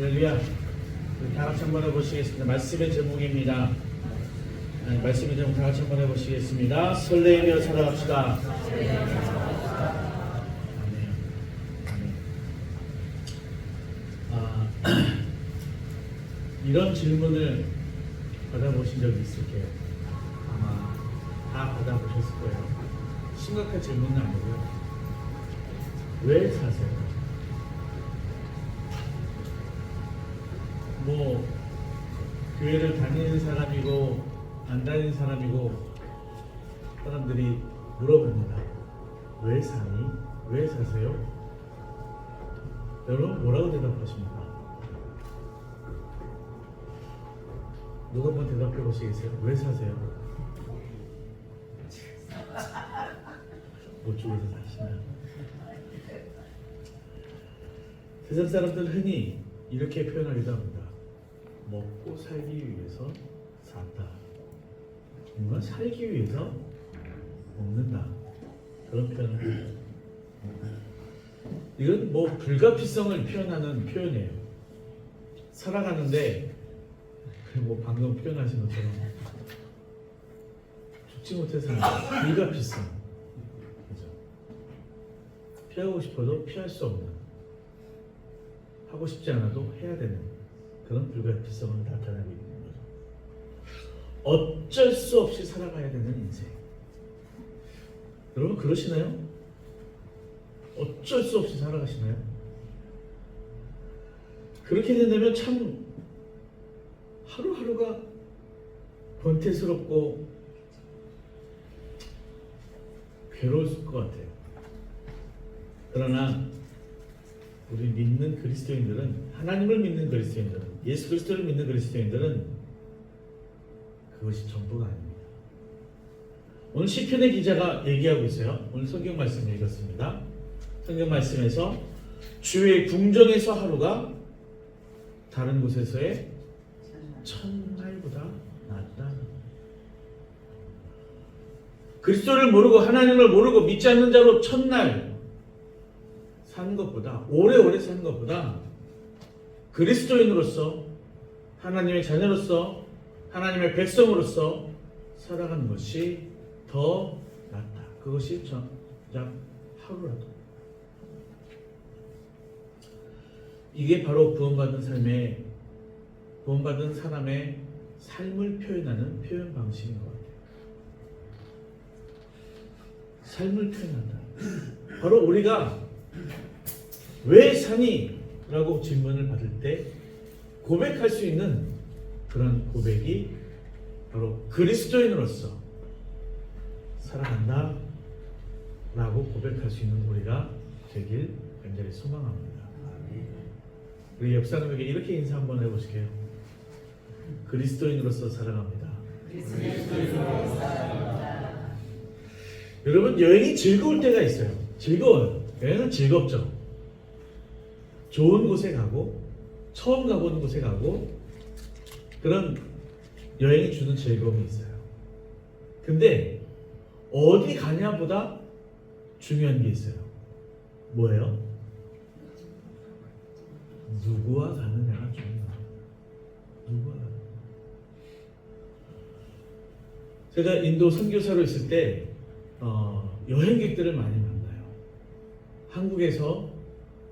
할렐루야. 다 같이 한번 해보시겠습니다. 말씀의 제목입니다. 말씀의 제목 다 같이 한번 해보시겠습니다. 설레이며 살아갑시다. 이런 질문을 받아보신 적이 있을게요. 아마 다 받아보셨을 거예요. 심각한 질문은 아니고요. 왜 사세요? 뭐 교회를 다니는 사람이고 안 다니는 사람이고 사람들이 물어봅니다. 왜 사니? 왜 사세요? 여러분 뭐라고 대답하십니까? 누가 한번 대답해 보시겠어요? 왜 사세요? 못 죽어서 사시나요? 세상 사람들은 흔히 이렇게 표현하기도 합니다. 먹고 살기 위해서 산다. 정말 살기 위해서 먹는다. 그런 표현을 합니다. 이건 뭐 불가피성을 표현하는 표현이에요. 살아가는데 뭐 방금 표현하신 것처럼 죽지 못해서 불가피성. 그죠? 피하고 싶어도 피할 수 없는, 하고 싶지 않아도 해야 되는 그런 불가피성을 나타내고 있는 거죠. 어쩔 수 없이 살아가야 되는 인생. 여러분 그러시나요? 어쩔 수 없이 살아가시나요? 그렇게 된다면 참 하루하루가 번태스럽고 괴로울 것 같아요. 그러나 우리 믿는 그리스도인들은, 하나님을 믿는 그리스도인들은, 예수 그리스도를 믿는 그리스도인들은 그것이 전부가 아닙니다. 오늘 시편의 기자가 얘기하고 있어요. 오늘 성경 말씀 읽었습니다. 성경 말씀에서 주의 궁정에서 하루가 다른 곳에서의 천날보다 낫다. 그리스도를 모르고 하나님을 모르고 믿지 않는 자로 천날 사는 것보다, 오래오래 사는 것보다 그리스도인으로서, 하나님의 자녀로서, 하나님의 백성으로서 살아가는 것이 더 낫다. 그것이 정작 하루라도. 이게 바로 구원받은 사람의 삶을 표현하는 표현 방식인 것 같아요. 삶을 표현한다. 바로 우리가 왜 사니? 라고 질문을 받을 때 고백할 수 있는 그런 고백이 바로 그리스도인으로서 살아간다 라고 고백할 수 있는 우리가 되길 간절히 소망합니다. 우리 옆 사람에게 이렇게 인사 한번 해보실게요. 그리스도인으로서 살아갑니다. 여러분 여행이 즐거울 때가 있어요. 즐거워요. 여행은 즐겁죠. 좋은 곳에 가고 처음 가보는 곳에 가고 그런 여행이 주는 즐거움이 있어요. 근데 어디 가냐보다 중요한 게 있어요. 뭐예요? 누구와 가느냐가 중요해요. 누구와 가느냐. 제가 인도 선교사로 있을 때 여행객들을 많이 만나요. 한국에서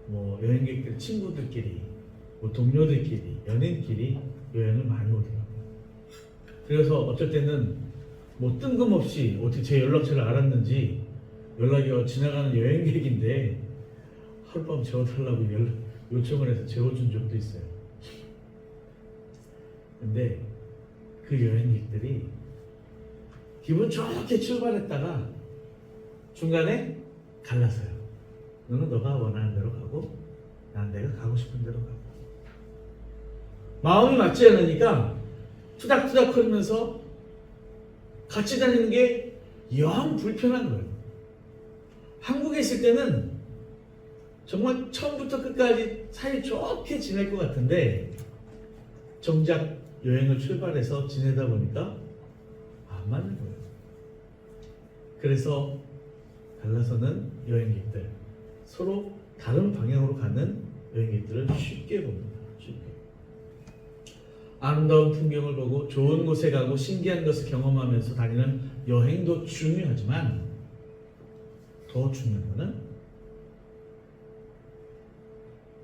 뭐 여행객들 친구들끼리, 뭐 동료들끼리, 연인끼리 여행을 많이 오더라고요. 그래서 어쩔 때는 뭐 뜬금없이 어떻게 제 연락처를 알았는지 연락이 지나가는 여행객인데 하룻밤 재워달라고 요청을 해서 재워준 적도 있어요. 근데 그 여행객들이 기분 좋게 출발했다가 중간에 갈라서요. 너는 너가 원하는 대로 가고 난 내가 가고 싶은 대로 가고. 마음이 맞지 않으니까 투닥투닥 거리면서 같이 다니는 게 영 불편한 거예요. 한국에 있을 때는 정말 처음부터 끝까지 사이 좋게 지낼 것 같은데 정작 여행을 출발해서 지내다 보니까 안 맞는 거예요. 그래서 갈라서는 여행객들, 서로 다른 방향으로 가는 여행객들을 쉽게 봅니다. 쉽게. 아름다운 풍경을 보고 좋은 곳에 가고 신기한 것을 경험하면서 다니는 여행도 중요하지만 더 중요한 것은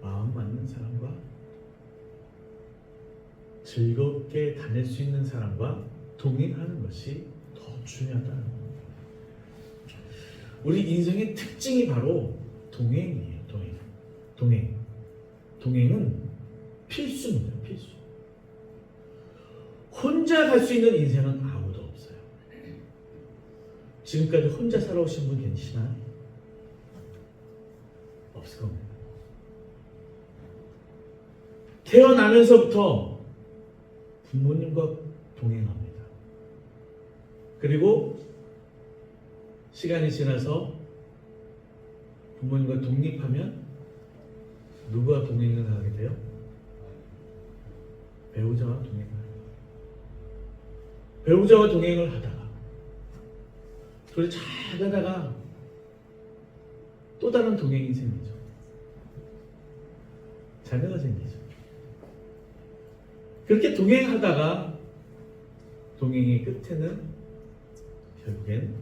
마음 맞는 사람과 즐겁게 다닐 수 있는 사람과 동행하는 것이 더 중요하다는 겁니다. 우리 인생의 특징이 바로 동행이에요. 동행은 필수입니다. 필수. 혼자 갈 수 있는 인생은 아무도 없어요. 지금까지 혼자 살아오신 분 계시나요? 없을 겁니다. 태어나면서부터 부모님과 동행합니다. 그리고 시간이 지나서 부모님과 독립하면 누구와 동행을 하게 돼요? 배우자와 동행을 합니다. 배우자와 동행을 하다가 둘이 잘 가다가 또 다른 동행이 생기죠. 자녀가 생기죠. 그렇게 동행하다가 동행의 끝에는 결국엔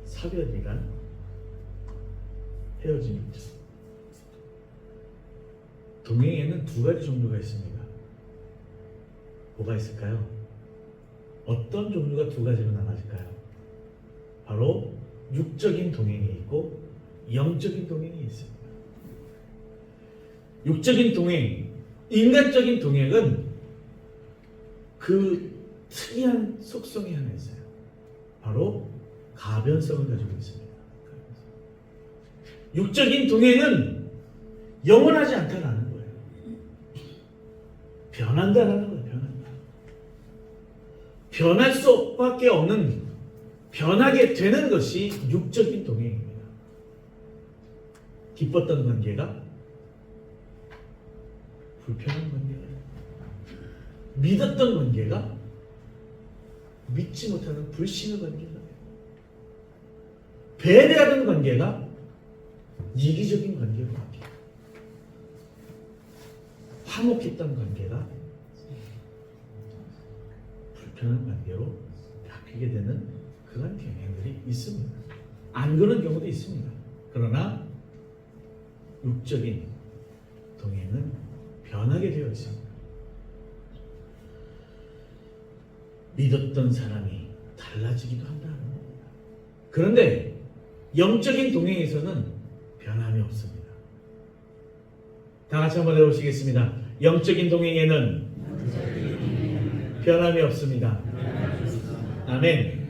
사별이란 헤어짐이죠. 동행에는 두 가지 종류가 있습니다. 뭐가 있을까요? 어떤 종류가 두 가지로 나눠질까요? 바로 육적인 동행이 있고 영적인 동행이 있습니다. 육적인 동행, 인간적인 동행은 그 특이한 속성이 하나 있어요. 바로 가변성을 가지고 있습니다. 육적인 동행은 영원하지 않다라는 거예요. 변한다라는 거예요. 변할 수밖에 없는, 변하게 되는 것이 육적인 동행입니다. 기뻤던 관계가 불편한 관계가, 믿었던 관계가 믿지 못하는 불신의 관계가, 배려하던 관계가 이기적인 관계로 바뀌고, 화목했던 관계가 불편한 관계로 바뀌게 되는 그런 경향들이 있습니다. 안 그런 경우도 있습니다. 그러나 육적인 동행은 변하게 되어 있습니다. 믿었던 사람이 달라지기도 한다는 겁니다. 그런데 영적인 동행에서는 변함이 없습니다. 다 같이 한번 해보시겠습니다. 영적인 동행에는 변함이 없습니다. 아멘.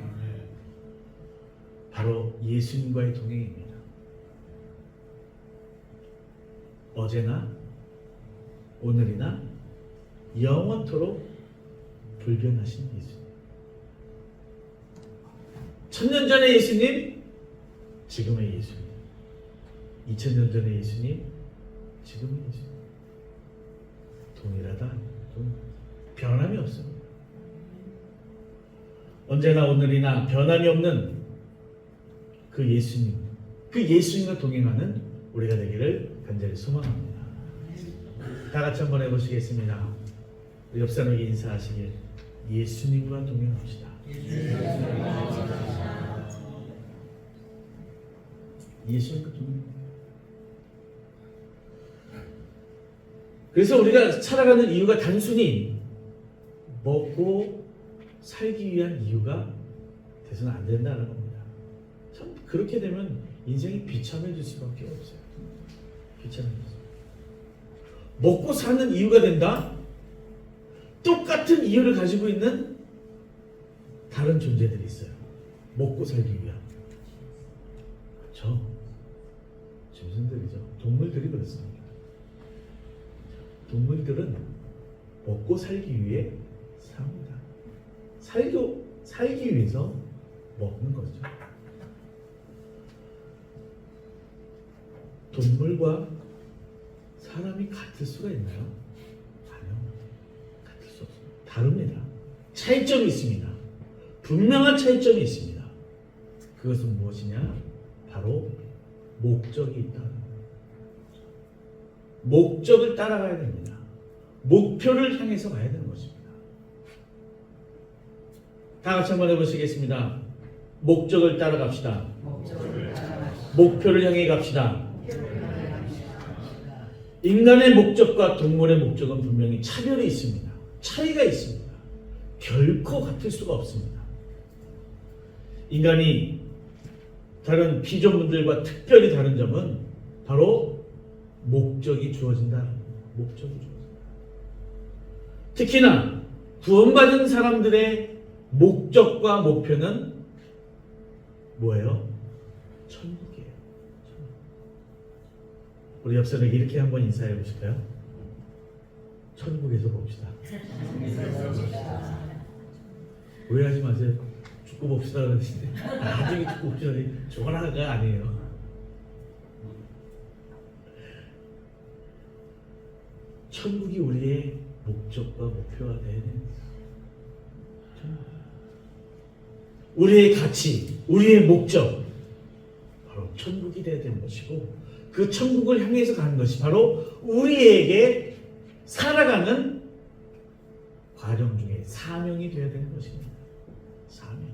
바로 예수님과의 동행입니다. 어제나 오늘이나 영원토록 불변하신 예수님. 1000년 전의 예수님, 지금의 예수님. 2000년 전의 예수님, 지금의 예수님. 동일하다. 변함이 없습니다. 언제나 오늘이나 변함이 없는 그 예수님, 그 예수님과 동행하는 우리가 되기를 간절히 소망합니다. 다 같이 한번 해보시겠습니다. 옆 사람에게 인사하시길. 예수님과 동행합시다. 예수님과 동행. 그래서 우리가 살아가는 이유가 단순히 먹고 살기 위한 이유가 돼서는 안 된다는 겁니다. 참 그렇게 되면 인생이 비참해질 수밖에 없어요. 비참해져요. 먹고 사는 이유가 된다? 똑같은 이유를 가지고 있는 다른 존재들이 있어요. 먹고 살기 위한. 그렇죠? 짐승들이죠. 동물들이 그렇습니다. 동물들은 먹고 살기 위해 삽니다. 살기 위해서 먹는 거죠. 동물과 사람이 같을 수가 있나요? 아니요. 같을 수 없습니다. 다릅니다. 차이점이 있습니다. 분명한 차이점이 있습니다. 그것은 무엇이냐? 바로 목적이 있다는 거예요. 목적을 따라가야 됩니다. 목표를 향해서 가야 되는 것입니다. 다 같이 한번 해보시겠습니다. 목적을 따라갑시다. 목표를 향해 갑시다. 인간의 목적과 동물의 목적은 분명히 차별이 있습니다. 차이가 있습니다. 결코 같을 수가 없습니다. 인간이 다른 피조물들과 특별히 다른 점은 바로 목적이 주어진다. 목적이 주어진다. 특히나 구원받은 사람들의 목적과 목표는 뭐예요? 천국이에요. 우리 옆 사람에게 이렇게 한번 인사해 보실까요? 천국에서 봅시다. 오해하지 마세요. 죽고 봅시다 그러는데 나중에 죽고 봅시다. 저거나가 아니에요. 천국이 우리의 목적과 목표가 되어야 됩니다. 우리의 가치, 우리의 목적 바로 천국이 되어야 되는 것이고, 그 천국을 향해서 가는 것이 바로 우리에게 살아가는 과정 중에 사명이 되어야 되는 것입니다. 사명.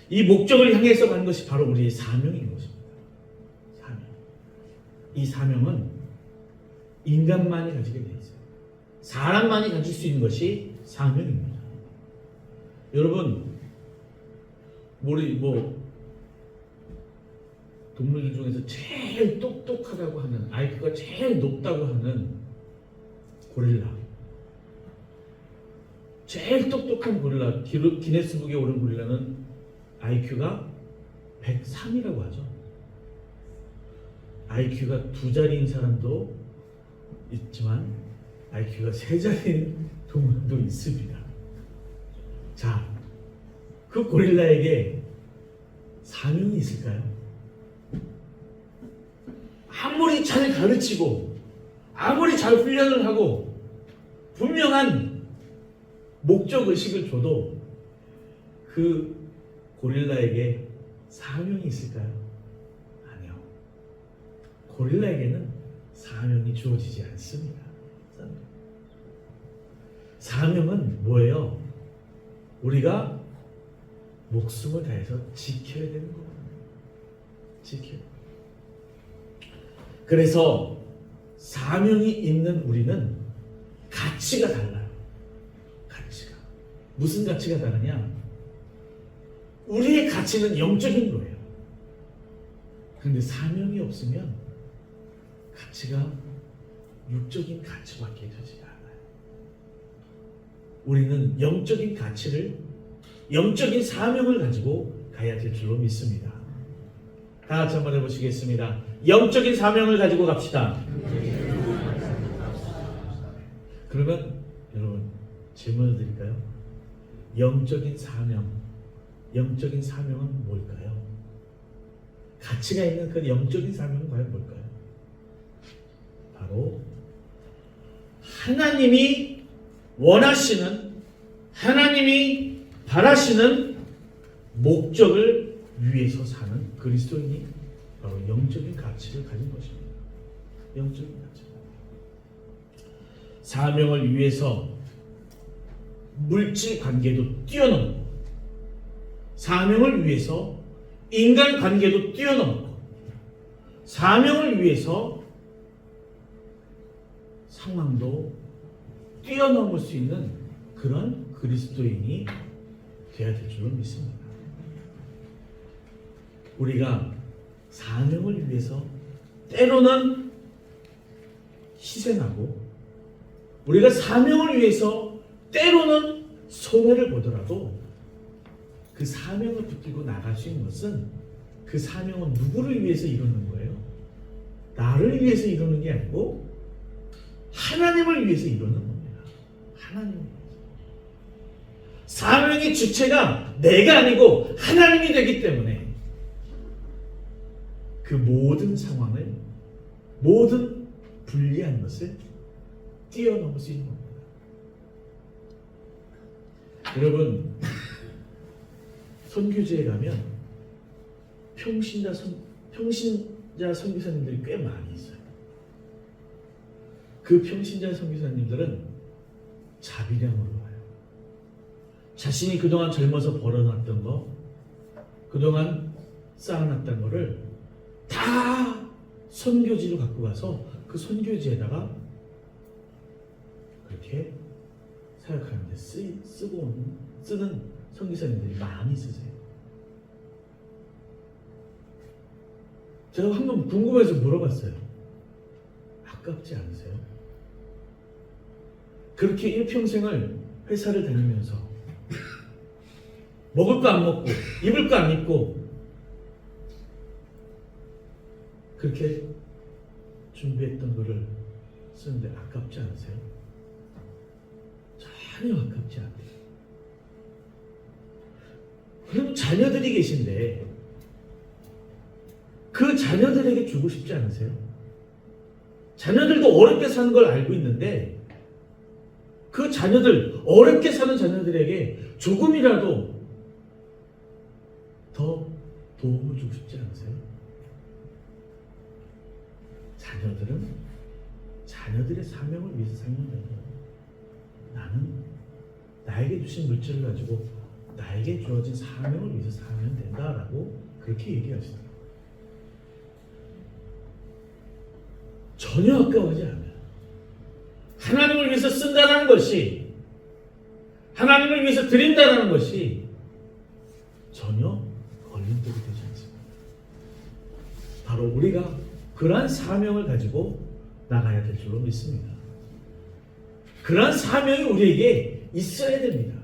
이 목적을 향해서 가는 것이 바로 우리의 사명인 것입니다. 사명. 이 사명은 인간만이 가지게 되어 있어요. 사람만이 가질 수 있는 것이 사명입니다. 여러분, 우리 동물들 중에서 제일 똑똑하다고 하는, IQ가 제일 높다고 하는 고릴라, 제일 똑똑한 고릴라, 기네스북에 오른 고릴라는 IQ가 103이라고 하죠. IQ가 2자리인 사람도 있지만 IQ가 3자리인 동물도 있습니다. 자, 그 고릴라에게 사명이 있을까요? 아무리 잘 가르치고 아무리 잘 훈련을 하고 분명한 목적의식을 줘도 그 고릴라에게 사명이 있을까요? 아니요. 고릴라에게는 사명이 주어지지 않습니다. 사명은 뭐예요? 우리가 목숨을 다해서 지켜야 되는 거예요. 지켜야. 그래서 사명이 있는 우리는 가치가 달라요. 가치가. 무슨 가치가 다르냐? 우리의 가치는 영적인 거예요. 그런데 사명이 없으면 가치가 육적인 가치밖에 되지 않아요. 우리는 영적인 가치를, 영적인 사명을 가지고 가야 될 줄로 믿습니다. 다 같이 한번 해보시겠습니다. 영적인 사명을 가지고 갑시다. 그러면 여러분 질문을 드릴까요? 영적인 사명, 영적인 사명은 뭘까요? 가치가 있는 그 영적인 사명은 과연 뭘까요? 바로 하나님이 원하시는, 하나님이 바라시는 목적을 위해서 사는 그리스도인이 바로 영적인 가치를 가진 것입니다. 영적인 가치. 사명을 위해서 물질 관계도 뛰어넘고, 사명을 위해서 인간 관계도 뛰어넘고, 사명을 위해서 상황도 뛰어넘을 수 있는 그런 그리스도인이 되어야 될 줄로 믿습니다. 우리가 사명을 위해서 때로는 희생하고, 우리가 사명을 위해서 때로는 손해를 보더라도 그 사명을 붙들고 나갈 수 있는 것은, 그 사명은 누구를 위해서 이루는 거예요? 나를 위해서 이루는 게 아니고 하나님을 위해서 이루는 겁니다. 하나님을 위해서. 사명의 주체가 내가 아니고 하나님이 되기 때문에 그 모든 상황을, 모든 불리한 것을 뛰어넘을 수 있는 겁니다. 여러분, 선교지에 가면 평신자 선교사님들이 꽤 많이 있어요. 그 평신자 선교사님들은 자비량으로 와요. 자신이 그동안 젊어서 벌어놨던 거, 그동안 쌓아놨던 거를 다 선교지로 갖고 가서 그 선교지에다가 그렇게 사역하는데 쓰는 선교사님들이 많이 쓰세요. 제가 한번 궁금해서 물어봤어요. 아깝지 않으세요? 그렇게 일평생을 회사를 다니면서 먹을 거 안 먹고 입을 거 안 입고 그렇게 준비했던 거를 쓰는데 아깝지 않으세요? 전혀 아깝지 않아요. 그럼 자녀들이 계신데 그 자녀들에게 주고 싶지 않으세요? 자녀들도 어렵게 사는 걸 알고 있는데 그 자녀들, 어렵게 사는 자녀들에게 조금이라도 더 도움을 주고 싶지 않으세요? 자녀들은 자녀들의 사명을 위해서 살면 돼요. 나는 나에게 주신 물질을 가지고 나에게 주어진 사명을 위해서 살면 된다라고 그렇게 얘기하시더라고요. 전혀 아까워하지 않아요. 하나님을 위해서 쓴다는 것이, 하나님을 위해서 드린다는 것이 전혀 걸림돌이 되지 않습니다. 바로 우리가 그러한 사명을 가지고 나가야 될 줄로 믿습니다. 그러한 사명이 우리에게 있어야 됩니다.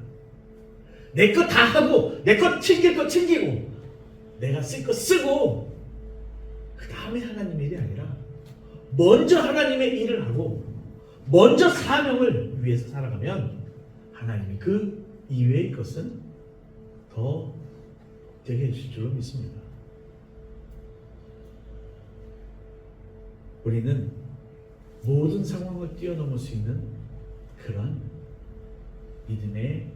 내 거 다 하고, 내 거 챙길 거 챙기고, 내가 쓸 거 쓰고, 그 다음에 하나님의 일이 아니라 먼저 하나님의 일을 하고 먼저 사명을 위해서 살아가면 하나님이 그 이외의 것은 더 되게 해주실 줄로 믿습니다. 우리는 모든 상황을 뛰어넘을 수 있는 그런 믿음의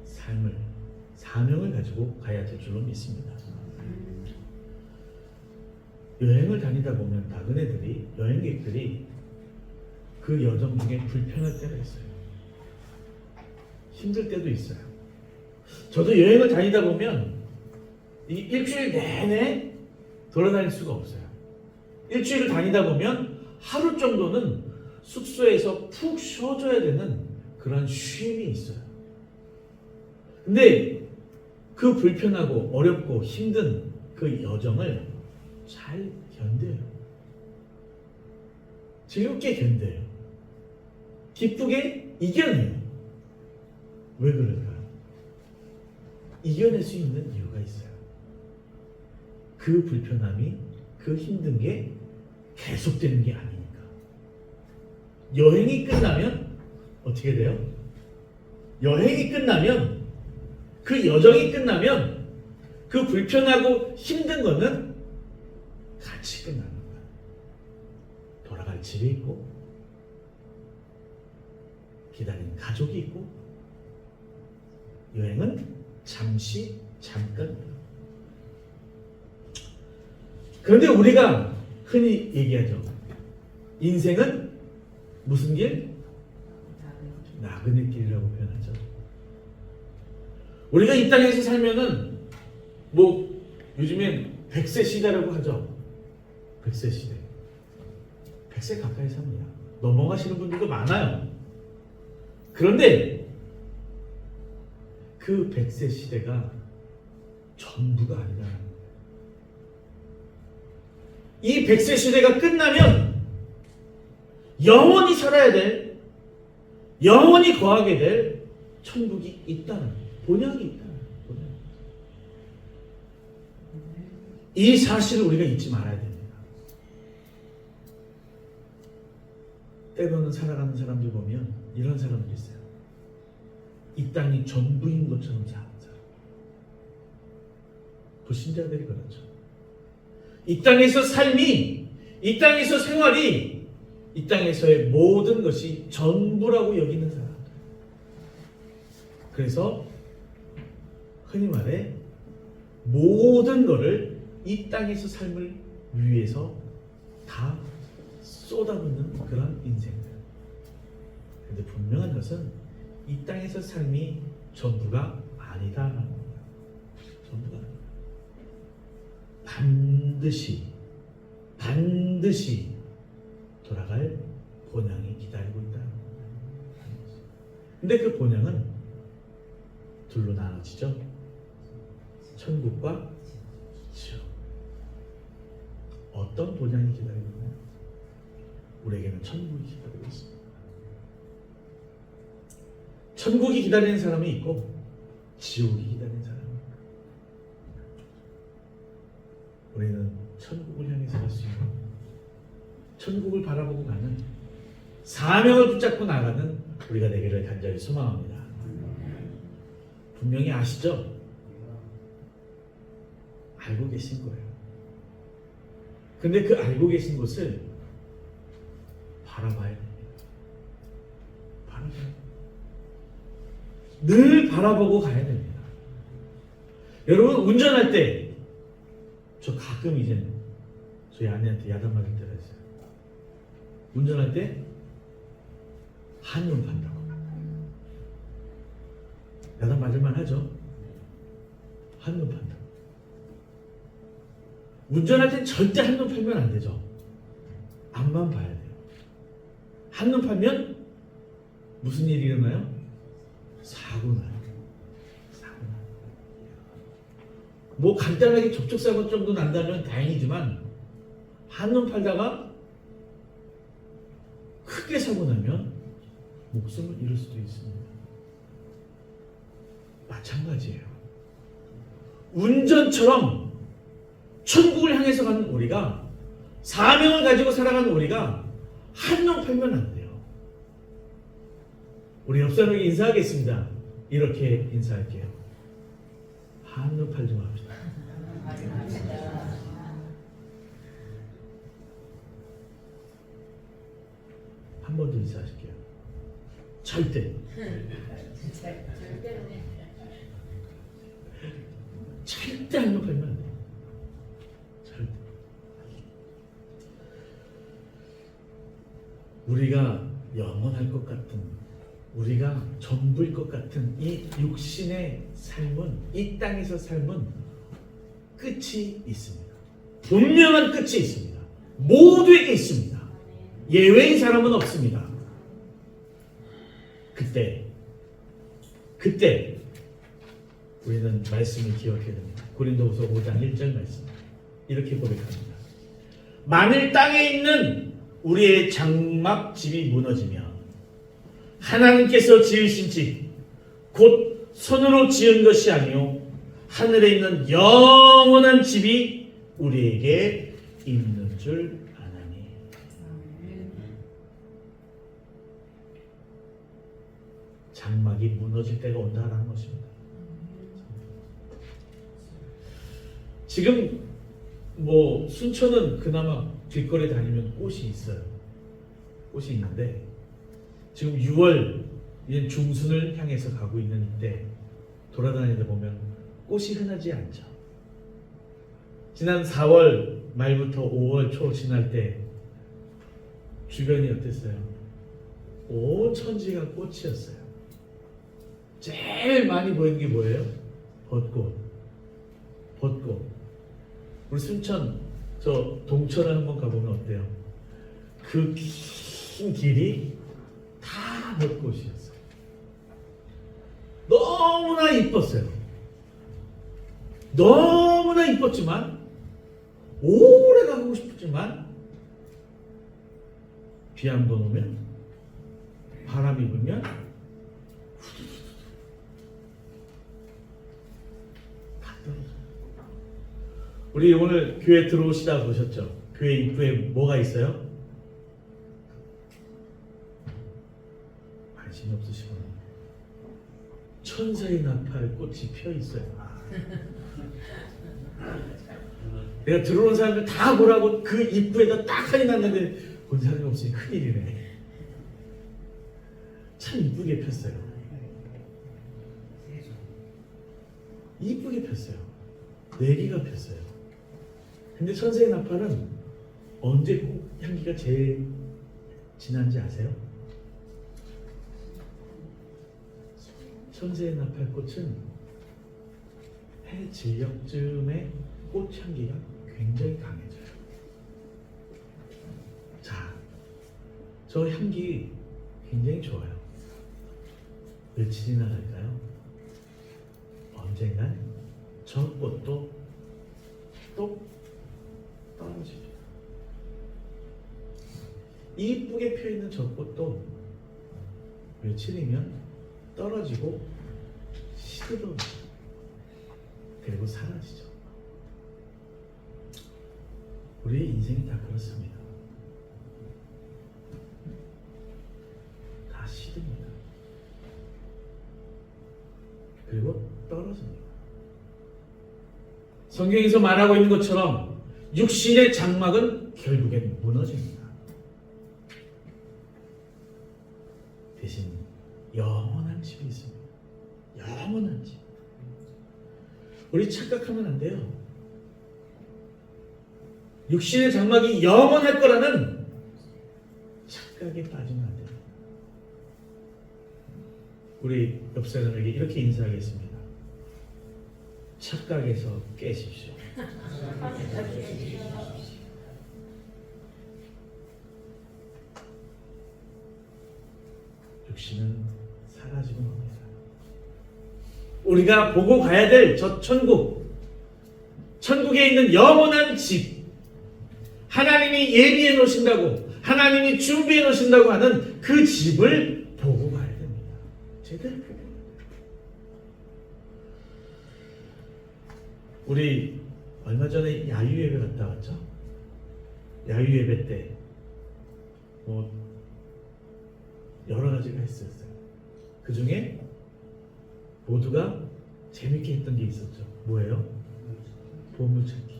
삶을, 사명을 가지고 가야 될 줄로 믿습니다. 여행을 다니다 보면 나그네들이, 여행객들이 그 여정 중에 불편할 때가 있어요. 힘들 때도 있어요. 저도 여행을 다니다 보면 이 일주일 내내 돌아다닐 수가 없어요. 일주일을 다니다 보면 하루 정도는 숙소에서 푹 쉬어줘야 되는 그런 쉼이 있어요. 근데 그 불편하고 어렵고 힘든 그 여정을 잘 견뎌요. 즐겁게 견뎌요. 기쁘게 이겨내요. 왜 그럴까요? 이겨낼 수 있는 이유가 있어요. 그 불편함이, 그 힘든 게 계속되는 게 아니니까. 여행이 끝나면 어떻게 돼요? 여행이 끝나면, 그 여정이 끝나면 그 불편하고 힘든 거는 같이 끝나는 거야. 돌아갈 집이 있고, 기다리는 가족이 있고, 여행은 잠깐. 그런데 우리가 흔히 얘기하죠. 인생은 무슨 길? 나그네 길이라고 표현하죠. 우리가 이 땅에서 살면은 뭐 요즘엔 100세 시대라고 하죠. 100세 시대. 100세 가까이 삽니다. 넘어가시는 분들도 많아요. 그런데 그 100세 시대가 전부가 아니라 이 100세 시대가 끝나면 영원히 살아야 될, 영원히 거하게 될 천국이 있다는, 본향이 있다는 본향. 이 사실을 우리가 잊지 말아야 됩니다. 때로는 살아가는 사람들 보면 이런 사람들이 있어요. 이 땅이 전부인 것처럼 사는 사람. 불신자들이 그렇죠. 이 땅에서 삶이, 이 땅에서 생활이, 이 땅에서의 모든 것이 전부라고 여기는 사람. 그래서 흔히 말해 모든 것을 이 땅에서 삶을 위해서 다 쏟아붓는 그런 인생들. 근데 분명한 것은 이 땅에서 삶이 전부가 아니다라는 겁니다. 전부가 아니다. 반드시 돌아갈 본향이 기다리고 있다. 근데 그 본향은 둘로 나눠지죠. 천국과 지옥. 어떤 본향이 기다리고 있나요? 우리에게는 천국이 기다리고 있습니다. 천국이 기다리는 사람이 있고 지옥이 기다리는 사람이 있고, 우리는 천국을 향해서 갈 수 있는, 천국을 바라보고 가는, 사명을 붙잡고 나가는 우리가 되기를 간절히 소망합니다. 분명히 아시죠? 알고 계신 거예요. 근데 그 알고 계신 곳을 바라봐야 됩니다. 늘 바라보고 가야 됩니다. 여러분, 운전할 때, 저 가끔 이제 저희 아내한테 야단 맞을 때가 있어요. 운전할 때 한눈 판다고. 야단 맞을만 하죠? 한눈 판다고. 운전할 땐 절대 한눈 팔면 안 되죠. 앞만 봐야 돼요. 한눈 팔면 무슨 일이 일어나요? 사고 나요. 뭐 간단하게 접촉사고 정도 난다면 다행이지만, 한눈 팔다가 크게 사고 나면 목숨을 잃을 수도 있습니다. 마찬가지예요. 운전처럼 천국을 향해서 가는 우리가, 사명을 가지고 살아가는 우리가 한눈 팔면 안 돼요. 우리 옆 사람에게 인사하겠습니다. 이렇게 인사할게요. 한눈 팔지 맙시다. 한 번 더 인사하실게요. 절대 한눈 팔면 안 돼요. 절대. 우리가 영원할 것 같은, 우리가 전부일 것 같은 이 육신의 삶은, 이 땅에서 삶은 끝이 있습니다. 분명한 끝이 있습니다. 모두에게 있습니다. 예외인 사람은 없습니다. 그때 우리는 말씀을 기억해야 됩니다. 고린도후서 5장 1절 말씀 이렇게 고백합니다. 만일 땅에 있는 우리의 장막집이 무너지면 하나님께서 지으신 집, 곧 손으로 지은 것이 아니요 하늘에 있는 영원한 집이 우리에게 있는 줄 아나니. 장막이 무너질 때가 온다라는 것입니다. 지금 뭐 순천은 그나마 길거리에 다니면 꽃이 있어요. 꽃이 있는데 지금 6월 중순을 향해서 가고 있는 이때 돌아다니다 보면 꽃이 흔하지 않죠. 지난 4월 말부터 5월 초 지날 때 주변이 어땠어요? 온 천지가 꽃이었어요. 제일 많이 보이는 게 뭐예요? 벚꽃. 우리 순천 저 동천을 한번 가보면 어때요? 그 긴 길이 다 벚꽃이었어요. 너무나 이뻤어요. 너무나 이뻤지만, 오래 가고 싶었지만, 비 한 번 오면, 바람이 불면 다 떨어져요. 우리 오늘 교회 들어오시다 보셨죠? 교회 입구에 뭐가 있어요? 관심이 없으시구나. 천사의 나팔 꽃이 펴 있어요. 내가 들어오는 사람들 다 보라고 그 입구에다 딱 하니 놨는데 본 사람이 없으니 큰일이네. 참 이쁘게 폈어요. 이쁘게 폈어요. 4개가 폈어요. 근데 천사의 나팔은 언제 향기가 제일 진한지 아세요? 천세의 나팔꽃은 해 질녘쯤에 꽃향기가 굉장히 강해져요. 자, 저 향기 굉장히 좋아요. 며칠이나 갈까요? 언젠간 저 꽃도 또 떨어집니다. 이쁘게 펴있는 저 꽃도 며칠이면 떨어지고 시들어옵니다. 그리고 사라지죠. 우리의 인생이 다 그렇습니다. 다 시듭니다. 그리고 떨어집니다. 성경에서 말하고 있는 것처럼 육신의 장막은 결국엔 무너집니다. 대신 영원한 집이 있습니다. 영원한 집. 우리 착각하면 안 돼요. 육신의 장막이 영원할 거라는 착각에 빠지면 안 돼요. 우리 옆 사람에게 이렇게 인사하겠습니다. 착각에서 깨십시오. 육신은 사라지고 맙니다. 우리가 보고 가야 될 저 천국, 천국에 있는 영원한 집, 하나님이 예비해 놓으신다고, 하나님이 준비해 놓으신다고 하는 그 집을 보고 가야 됩니다. 제대로 보고. 우리 얼마 전에 야유예배 갔다 왔죠? 야유예배 때 뭐 여러 가지가 있었어요. 그 중에 모두가 재밌게 했던 게 있었죠. 뭐예요? 보물찾기.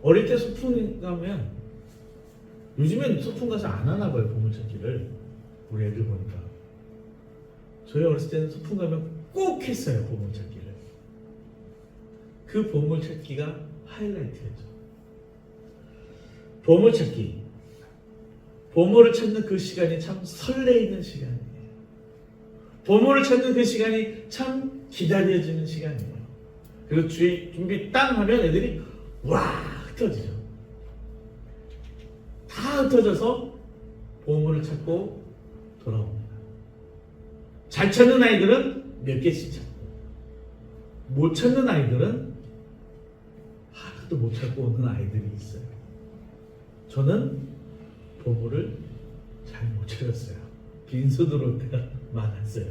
어릴 때 소풍 가면, 요즘엔 소풍 가서 안 하나 봐요, 보물찾기를. 우리 애들 보니까. 저희 어렸을 때는 소풍 가면 꼭 했어요, 보물찾기를. 그 보물찾기가 하이라이트였죠. 보물찾기. 보물을 찾는 그 시간이 참 설레이는 시간이에요. 보물을 찾는 그 시간이 참 기다려지는 시간이에요. 그리고 준비 땅 하면 애들이 와 흩어지죠. 다 흩어져서 보물을 찾고 돌아옵니다. 잘 찾는 아이들은 몇 개씩 찾고, 못 찾는 아이들은 하나도 못 찾고 오는 아이들이 있어요. 저는 보물을 잘 못 찾았어요. 빈손으로 올 때가 많았어요.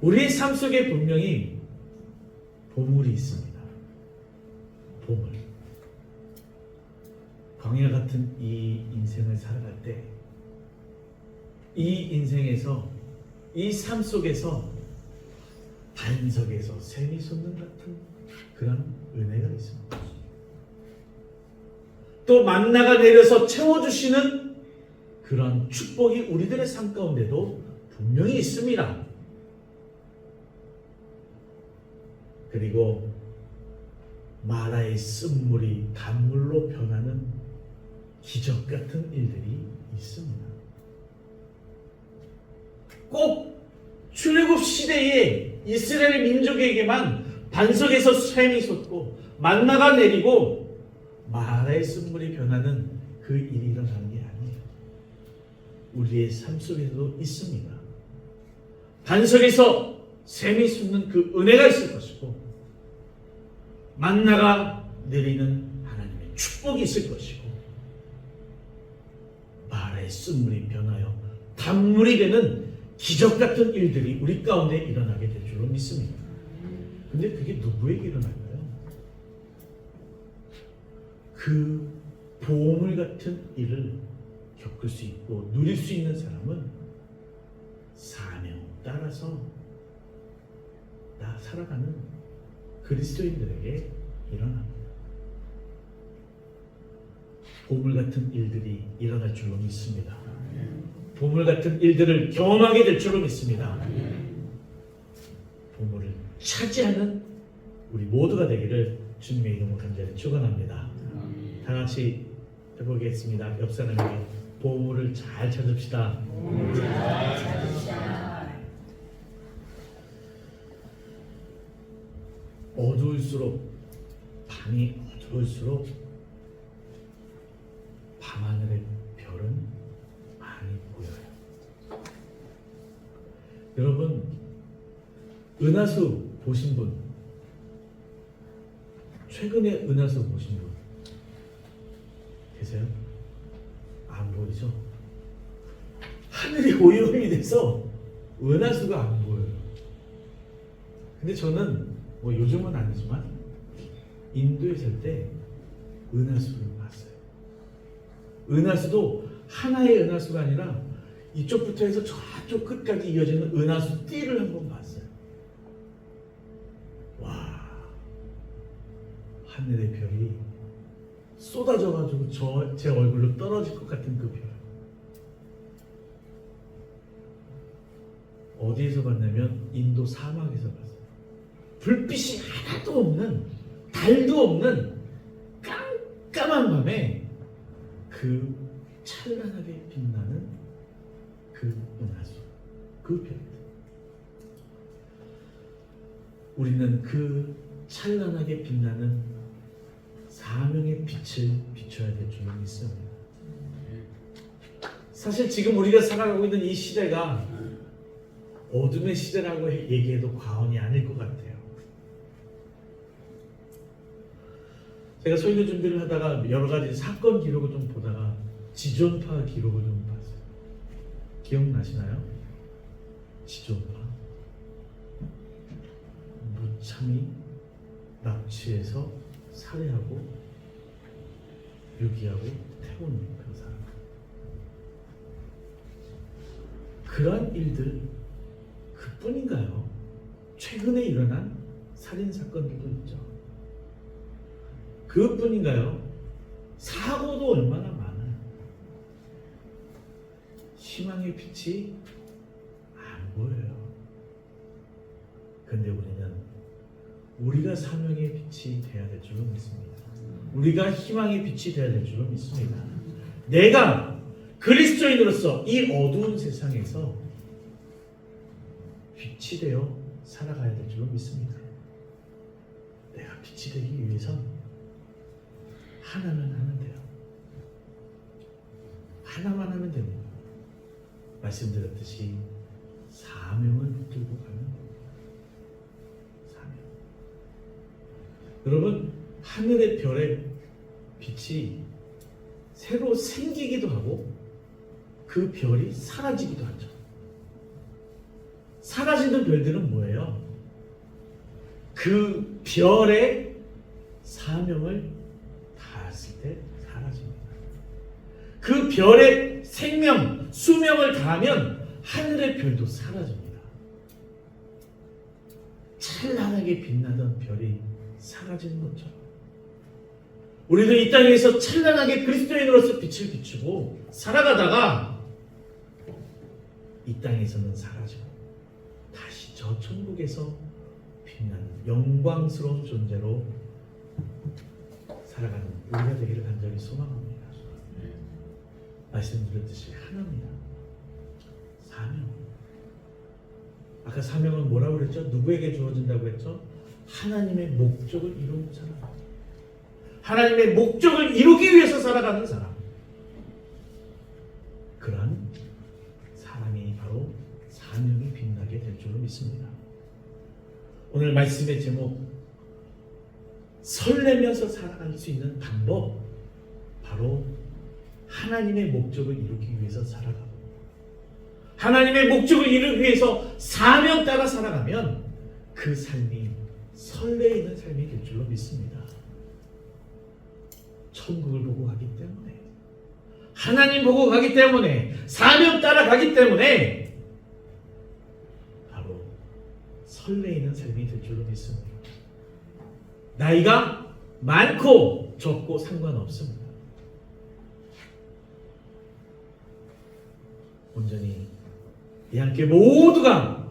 우리의 삶 속에 분명히 보물이 있습니다. 보물. 광야 같은 이 인생을 살아갈 때, 이 인생에서, 이 삶 속에서 반석에서 샘이 솟는 같은 그런 은혜가 있습니다. 또 만나가 내려서 채워주시는 그런 축복이 우리들의 삶 가운데도 분명히 있습니다. 그리고 마라의 쓴물이 단물로 변하는 기적 같은 일들이 있습니다. 꼭 출애굽 시대에 이스라엘 민족에게만 반석에서 샘이 솟고 만나가 내리고 마라의 쓴물이 변하는 그 일이 일어나는 게 아니에요. 우리의 삶 속에도 있습니다. 반석에서 샘이 솟는 그 은혜가 있을 것이고, 만나가 내리는 하나님의 축복이 있을 것이고, 마라의 쓴물이 변하여 단물이 되는 기적 같은 일들이 우리 가운데 일어나게 될 줄로 믿습니다. 근데 그게 누구에게 일어날까요? 그 보물 같은 일을 겪을 수 있고 누릴 수 있는 사람은 사명 따라서 살아가는 그리스도인들에게 일어납니다. 보물 같은 일들이 일어날 줄로 믿습니다. 보물 같은 일들을 경험하게 될 줄로 믿습니다. 보물을 차지하는 우리 모두가 되기를 주님의 이름으로 간절히 축원합니다. 다 같이 해보겠습니다. 옆 사람에게 보물을 잘 찾읍시다. 어두울수록 밤이 어두울수록 밤하늘의 별은 많이 보여요. 여러분 은하수 보신 분, 최근에 은하수 보신 분 계세요? 안 보이죠? 하늘이 오염이 돼서 은하수가 안 보여요. 근데 저는 뭐 요즘은 아니지만 인도에 살 때 은하수를 봤어요. 은하수도 하나의 은하수가 아니라 이쪽부터 해서 저쪽 끝까지 이어지는 은하수 띠를 한번 봤어요. 와, 하늘의 별이 쏟아져가지고 제 얼굴로 떨어질 것 같은 그 별. 어디에서 봤냐면 인도 사막에서 봤어요. 불빛이 하나도 없는, 달도 없는 깜깜한 밤에 그 찬란하게 빛나는 그 은하수, 그 별. 우리는 그 찬란하게 빛나는 사명의 빛을 비춰야 될 줄 믿습니다. 사실 지금 우리가 살아가고 있는 이 시대가 어둠의 시대라고 얘기해도 과언이 아닐 것 같아요. 제가 설교 준비를 하다가 여러 가지 사건 기록을 좀 보다가 지존파 기록을 좀 봤어요. 기억나시나요? 지존파. 무참히 납치해서 살해하고 유기하고 태우는 그 사람. 그러한 일들 그뿐인가요? 최근에 일어난 살인 사건들도 있죠. 그뿐인가요? 사고도 얼마나 많아요. 희망의 빛이 안 보여요. 근데 우리는 우리가 사명의 빛이 되어야 될 줄로 믿습니다. 우리가 희망의 빛이 되어야 될 줄로 믿습니다. 내가 그리스도인으로서 이 어두운 세상에서 빛이 되어 살아가야 될 줄로 믿습니다. 내가 빛이 되기 위해선 하나만 하면 돼요. 하나만 하면 됩니다. 말씀드렸듯이 사명을 붙들고 가면 됩니다. 사명. 여러분, 하늘의 별의 빛이 새로 생기기도 하고 그 별이 사라지기도 하죠. 사라지는 별들은 뭐예요? 그 별의 사명을 다했을 때 사라집니다. 그 별의 생명, 수명을 다하면 하늘의 별도 사라집니다. 찬란하게 빛나던 별이 사라지는 것처럼 우리도 이 땅에서 찬란하게 그리스도인으로서 빛을 비추고 살아가다가 이 땅에서는 사라지고 다시 저 천국에서 빛나는 영광스러운 존재로 살아가는 우리가 되기를 간절히 소망합니다. 말씀드렸듯이 하나입니다. 사명. 아까 사명은 뭐라고 그랬죠? 누구에게 주어진다고 했죠? 하나님의 목적을 이루는 사람. 하나님의 목적을 이루기 위해서 살아가는 사람. 그러한 사람이 바로 사명이 빛나게 될 줄로 믿습니다. 오늘 말씀의 제목, 설레면서 살아갈 수 있는 방법, 바로 하나님의 목적을 이루기 위해서 살아가고 하나님의 목적을 이루기 위해서 사명 따라 살아가면 그 삶이 설레이는 삶이 될 줄로 믿습니다. 천국을 보고 가기 때문에, 하나님 보고 가기 때문에, 사명 따라 가기 때문에 바로 설레이는 삶이 될 줄로 믿습니다. 나이가 많고 적고 상관없습니다. 온전히 이 함께 모두가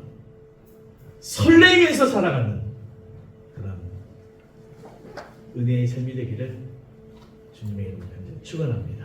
설레면서 살아가는 그런 은혜의 삶이 되기를 주님의 이름으로 축원합니다.